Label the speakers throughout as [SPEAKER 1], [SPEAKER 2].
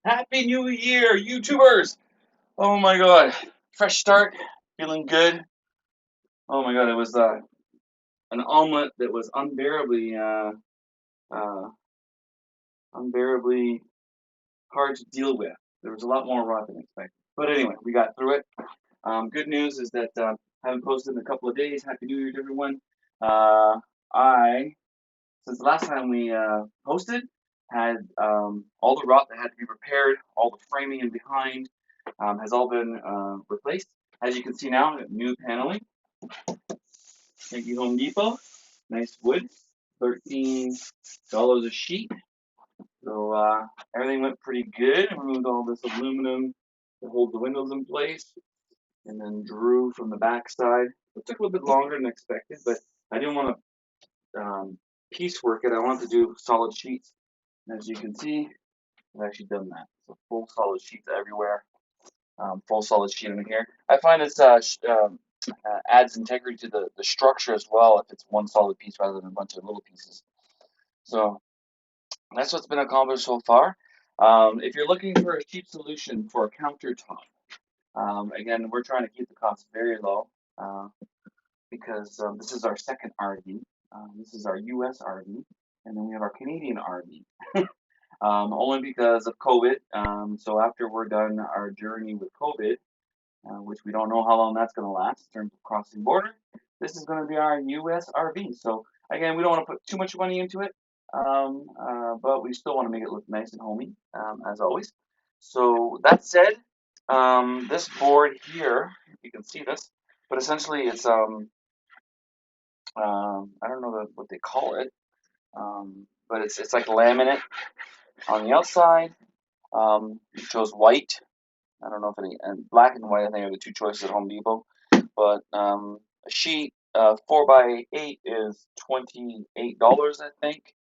[SPEAKER 1] Happy New Year, YouTubers! Oh my God, fresh start, feeling good. Oh my God, it was an omelet that was uh, unbearably hard to deal with. There was a lot more raw than expected, but anyway, we got through it. Good news is that haven't posted in a couple of days. Happy New Year to everyone. I since the last time we posted, had all the rot that had to be repaired, all the framing in behind has all been replaced. As you can see now, new paneling. Thank you, Home Depot. Nice wood, $13 a sheet. So everything went pretty good. I removed all this aluminum to hold the windows in place, and then drew from the back side. It took a little bit longer than expected, but I didn't want to piecework it. I wanted to do solid sheets. And as you can see, I've actually done that. So full solid sheets everywhere. Full solid sheet in here. I find this adds integrity to the structure as well if it's one solid piece rather than a bunch of little pieces. So that's what's been accomplished so far. If you're looking for a cheap solution for a countertop, again, we're trying to keep the costs very low because this is our second RV. This is our US RV, and then we have our Canadian RV. Only because of COVID. So after we're done our journey with COVID, which we don't know how long that's going to last in terms of crossing border, this is going to be our US RV. So again, we don't want to put too much money into it, but we still want to make it look nice and homey, as always. So that said, this board here, you can see this, but essentially it's I don't know what they call it, but it's like laminate on the outside. It shows white. I don't know if any, and black and white I think are the two choices at Home Depot. But a sheet 4x8 is $28 I think.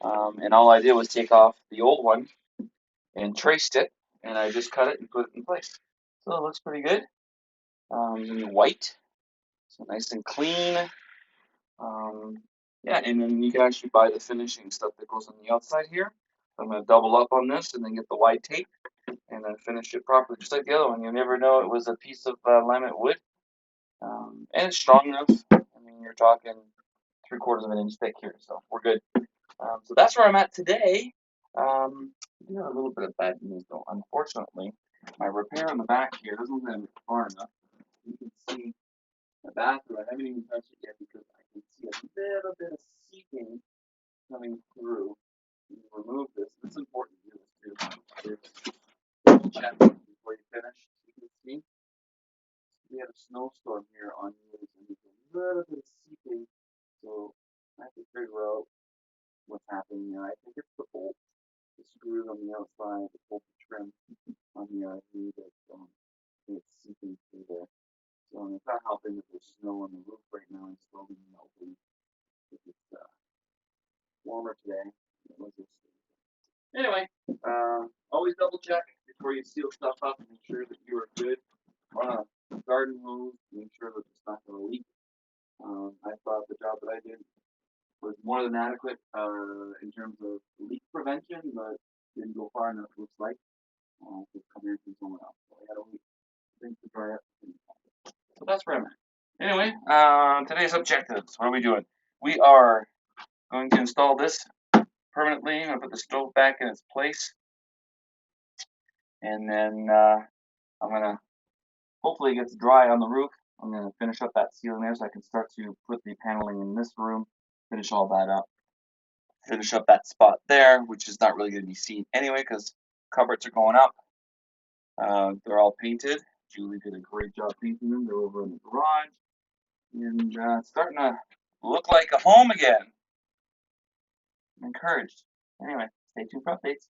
[SPEAKER 1] And all I did was take off the old one and traced it, and I just cut it and put it in place. So it looks pretty good. White, so nice and clean. Um, yeah, and then you can actually buy the finishing stuff that goes on the outside here. I'm gonna double up on this and then get the wide tape and then finish it properly, just like the other one. You never know it was a piece of laminate wood, and it's strong enough. I mean, you're talking 3/4 of an inch thick here, so we're good. So that's where I'm at today. I do have a little bit of bad news though. Unfortunately, my repair on the back here doesn't look like it's far enough. You can see the bathroom. I haven't even touched it yet because I can see a little bit of seeping coming through. Remove this. It's important to do this too. Double check before you finish. You can see we had a snowstorm here on New Year's, and there's a little bit of seeping. So I have to figure out what's happening there. I think it's the bolt, the screws on the outside, the bolt trim on the RV that it's seeping through there. So it's not helping that there's snow on the roof right now and slowly melting. It's warmer today. It was Anyway, always double check before you seal stuff up and make sure that you are good. Run a garden hose, make sure that it's not going to leak. I thought the job that I did was more than adequate in terms of leak prevention, but didn't go far enough, looks like, to come in from someone else. So I had to wait things to dry up. So that's where I'm at. Anyway, today's objectives. What are we doing? We are going to install this permanently. I'm going to put the stove back in its place. And then I'm going to hopefully it gets dry on the roof. I'm going to finish up that ceiling there so I can start to put the paneling in this room, finish all that up. Finish up that spot there, which is not really going to be seen anyway because cupboards are going up. They're all painted. Julie did a great job painting them. They're over in the garage. And it's starting to look like a home again. I'm encouraged. Anyway, stay tuned for updates.